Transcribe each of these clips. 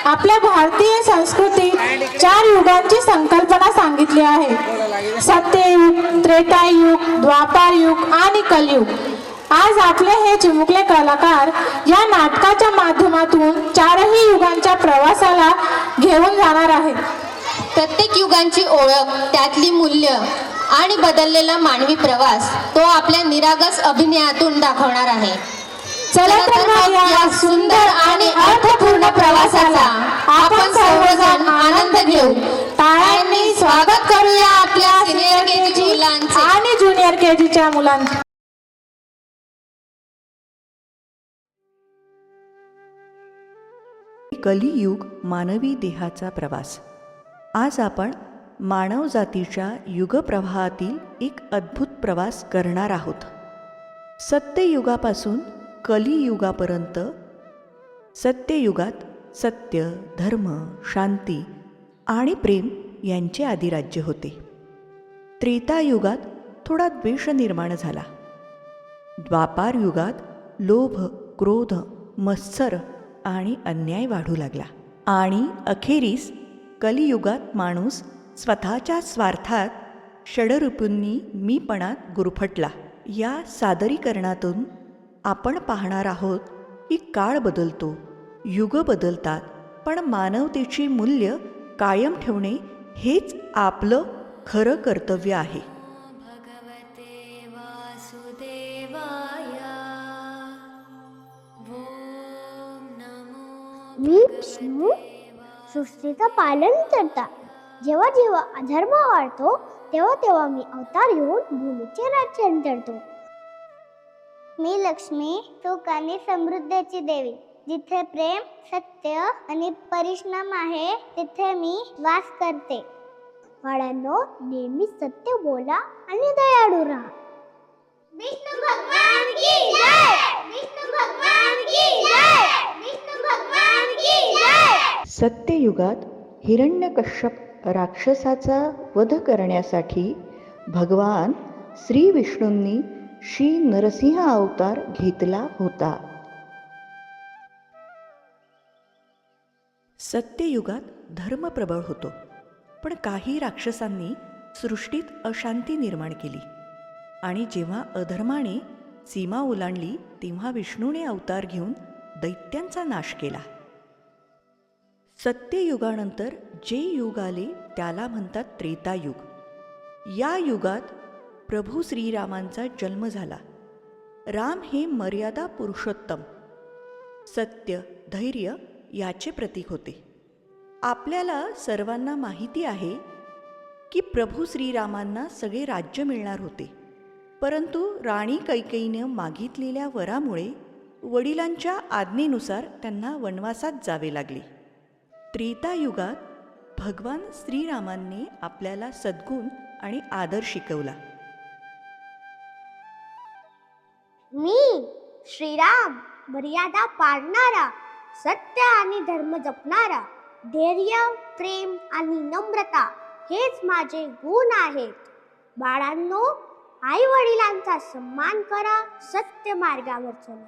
आपल्या भारतीय संस्कृतीत 4 युगांची संकल्पना सांगितली आहे. सत्ययुग, त्रेतायुग, द्वापारयुग आणि कलयुग. आज आपले हे चिमुकले कलाकार या नाटकाच्या माध्यमातून 4ही युगांच्या प्रवासाला घेऊन जाणार आहेत. प्रत्येक युगांची ओळख, त्यातली मूल्य आणि बदललेला मानवी प्रवास तो आपल्या निरागस अभिनयातून दाखवणार आहे. चला तर मग या सुंदर आणि अर्थपूर्ण प्रवासाला आपण सर्वजण आनंद घेऊ. टाळ्यांनी स्वागत करूया आपल्या सिनियर केजी मुलांचे आणि ज्युनियर केजीच्या मुलांचे. कलियुग मानवी देहाचा प्रवास. आज आपण मानवजातीच्या युगप्रवाहातील एक अद्भुत प्रवास करणार आहोत. सत्ययुगापासून कलियुगापर्यंत. सत्ययुगात सत्य, धर्म, शांती आणि प्रेम यांचे अधिराज्य होते. त्रेतायुगात थोडा द्वेष निर्माण झाला. द्वापार युगात लोभ, क्रोध, मत्सर आणि अन्याय वाढू लागला. आणि अखेरीस कलियुगात माणूस स्वतःच्या स्वार्थात षडरूपूंनी मीपणात गुरफटला. या सादरीकरणातून आपण पाहणार आहोत की काळ बदलतो, युग बदलतात, पण मानवतेची मूल्य कायम ठेवणे हेच आपलं खरं कर्तव्य आहे. मी विष्णू सृष्टीचं पालन करता. जेव्हा जेव्हा अधर्म वाढतो तेव्हा तेव्हा मी अवतार घेऊन भूमीचे रक्षण करतो. मी लक्ष्मी, सुख आणि समृद्धीची देवी. जिथे प्रेम, सत्य आणि परिश्रम आहे तिथे मी वास करते. बाळांनो, नेहमी सत्य बोला आणि दयाळू राहा. विष्णू भगवान की जय. विष्णू भगवान की जय. विष्णू भगवान की जय. सत्ययुगात हिरण्यकश्यप राक्षसाचा वध करण्यासाठी भगवान श्री विष्णूंनी श्री नरसिंह अवतार घेतला होता. सत्ययुगात धर्म प्रबळ होतो, पण काही राक्षसांनी सृष्टीत अशांती निर्माण केली. आणि जेव्हा अधर्माने सीमा ओलांडली तेव्हा विष्णूने अवतार घेऊन दैत्यांचा नाश केला. सत्ययुगानंतर जे युग आले त्याला म्हणतात त्रेतायुग. या युगात प्रभू श्रीरामांचा जन्म झाला. राम हे मर्यादा पुरुषोत्तम, सत्य, धैर्य याचे प्रतीक होते. आपल्याला सर्वांना माहिती आहे की प्रभू श्रीरामांना सगळे राज्य मिळणार होते, परंतु राणी कैकेयीने मागितलेल्या वरामुळे वडिलांच्या आज्ञेनुसार त्यांना वनवासात जावे लागले. त्रेतायुगात भगवान श्रीरामांनी आपल्याला सद्गुण आणि आदर शिकवला. मी श्रीराम, मर्यादा पाळणारा, सत्य आणि धर्म जपणारा, धैर्य, प्रेम आणि नम्रता हेच माझे गुण आहेत. बाळांनो, आई वडिलांचा सन्मान करा, सत्य मार्गावर चला.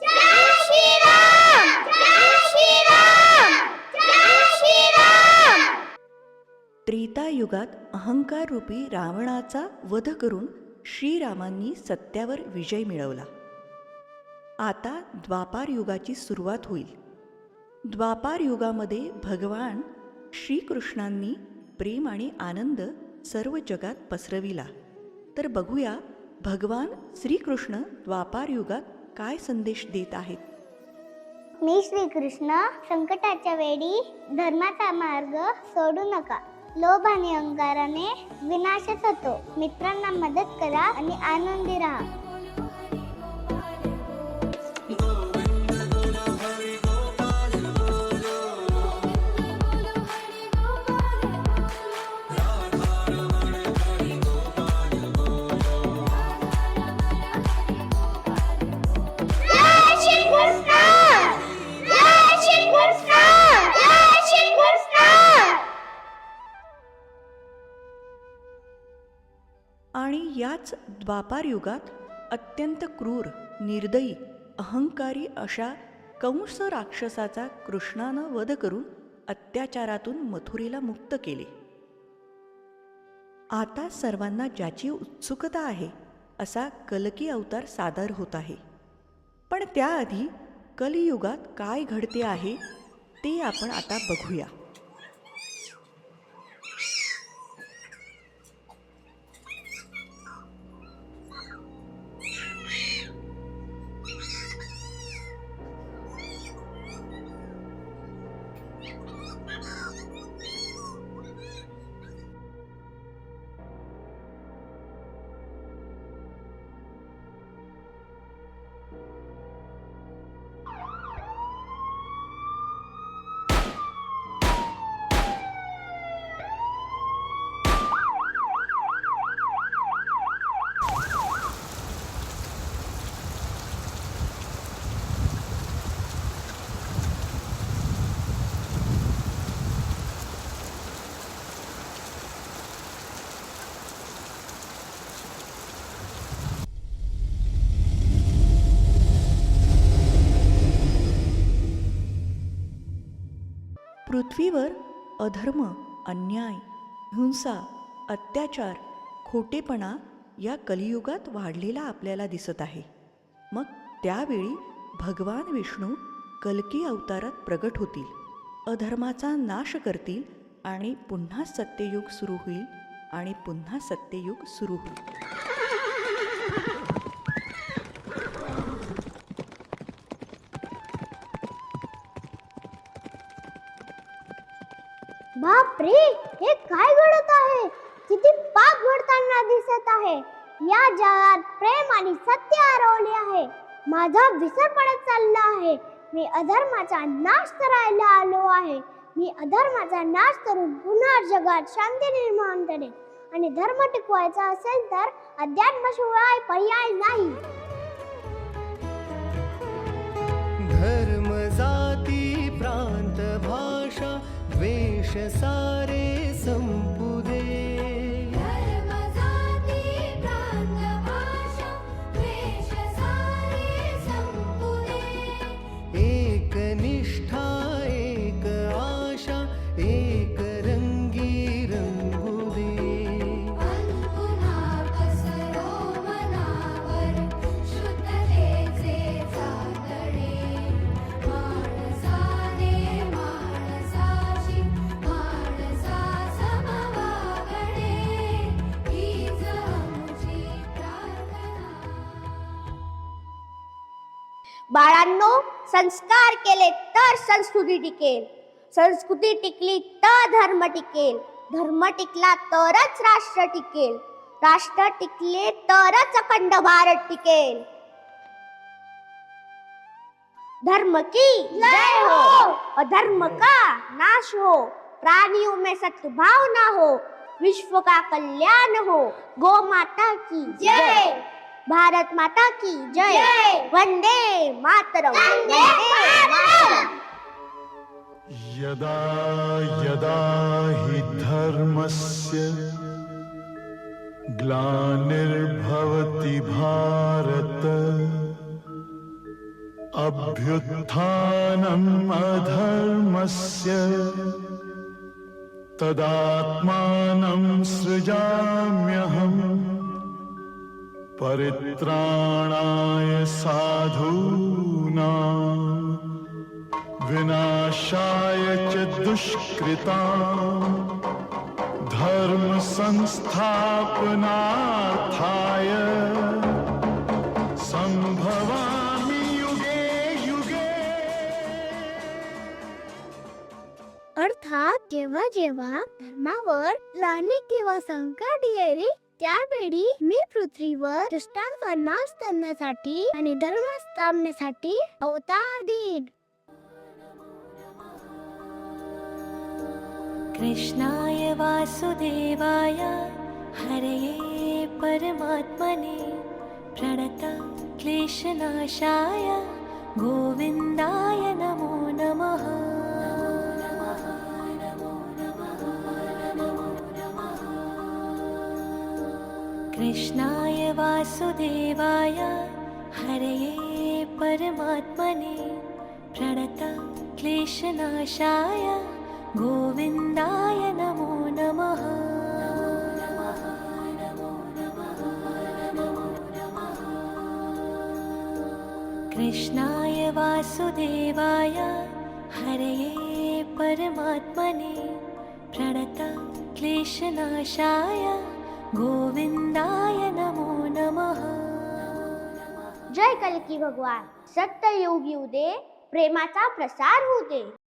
जय श्रीराम. जय श्रीराम. जय श्रीराम. त्रेतायुगात अहंकार रूपी रावणाचा वध करून श्रीरामांनी सत्यावर विजय मिळवला. आता द्वापार युगाची सुरुवात होईल. द्वापार युगामध्ये भगवान श्रीकृष्णांनी प्रेम आणि आनंद सर्व जगात पसरविला. तर बघूया भगवान श्रीकृष्ण द्वापार युगात काय संदेश देत आहेत. मी श्रीकृष्ण, संकटाच्या वेळी धर्माचा मार्ग सोडू नका. लोभ आणि अहंकाराने विनाशच होतो. मित्रांना मदत करा आणि आनंदी राहा. आणि याच द्वापार युगात अत्यंत क्रूर, निर्दयी, अहंकारी अशा कंस राक्षसाचा कृष्णानं वध करून अत्याचारातून मथुरेला मुक्त केले. आता सर्वांना ज्याची उत्सुकता आहे असा कल्की अवतार सादर होत आहे. पण त्याआधी कलियुगात काय घडते आहे ते आपण आता बघूया. पृथ्वीवर अधर्म, अन्याय, हिंसा, अत्याचार, खोटेपणा या कलियुगात वाढलेला आपल्याला दिसत आहे. मग त्यावेळी भगवान विष्णू कल्की अवतारात प्रगट होतील, अधर्माचा नाश करतील आणि पुन्हा सत्ययुग सुरू होईल आणि पुन्हा सत्ययुग सुरू होईल. बापरे, हे काय घडत आहे? किती पाप घडताना दिसत आहे. या जगात प्रेम आणि सत्य हरवले आहे. माझा विसर पडत चालला आहे. मी अधर्माचा नाश करायला आलो आहे. मी अधर्माचा नाश करून पुन्हा जगात शांती निर्माण करेन. आणि धर्म टिकवायचा असेल तर अध्यात्माशिवाय पर्याय नाही. धर्म, जाती, प्रांत, भाषा, वेश सारे संपू दे. धर्म, जाती, प्रांत, भाषा, वेश सारे संपू दे. एक निष्ठा, एक आशा, एक रंगी रंगू दे. पुन्हा पसरो मनावर शुद्धतेचे चांदणे. माणसाने माणसाशी माणसा समवागणे. हीच आमची प्रार्थना. बाळांनो, संस्कार केले तर संस्कृती टिकेल. संस्कृती टिकली तर धर्म टिकेल. धर्म टिकला तरच राष्ट्र टिकेल. राष्ट्र टिकले तरच अखंड भारत टिकेल. धर्म की जय हो, अधर्म का नाश हो. प्राणियों में सद्भावना हो, विश्व का कल्याण हो. गौ माता की जय, भारत माता की जय. वंदे मातरम, वंदे मातरम. यदा यदा हि धर्मस्य ग्लानिर्भवति भारत अभ्युत्थानम् अधर्मस्य तदात्मानं सृजाम्यहम् परित्राणाय साधूनां विनाशाय च दुष्कृतां धर्म संस्थापनार्थाय संभवामि युगे युगे. अर्थात जेव्हा जेव्हा धर्मावर ग्लानी किंवा संकट येईल त्यावेळी मी पृथ्वीवर दुष्टांचा नाश करण्यासाठी आणि धर्म स्थापनेसाठी अवतार देईन. कृष्णाय वासुदेवाय हरये परमात्मने प्रणत क्लेशनाशाय गोविन्दाय नमो नमः. कृष्णाय वासुदेवाय हरये परमात्मने प्रणत क्लेशनाशाय गोविन्दाय नमो नमः कृष्णाय वासुदेवाय हरये परमात्मने प्रणत क्लेशनाशाय गोविन्दाय नमो नमः जय कल्की भगवान. सत्य युग येऊ दे, प्रेमाचा प्रसार होऊ दे.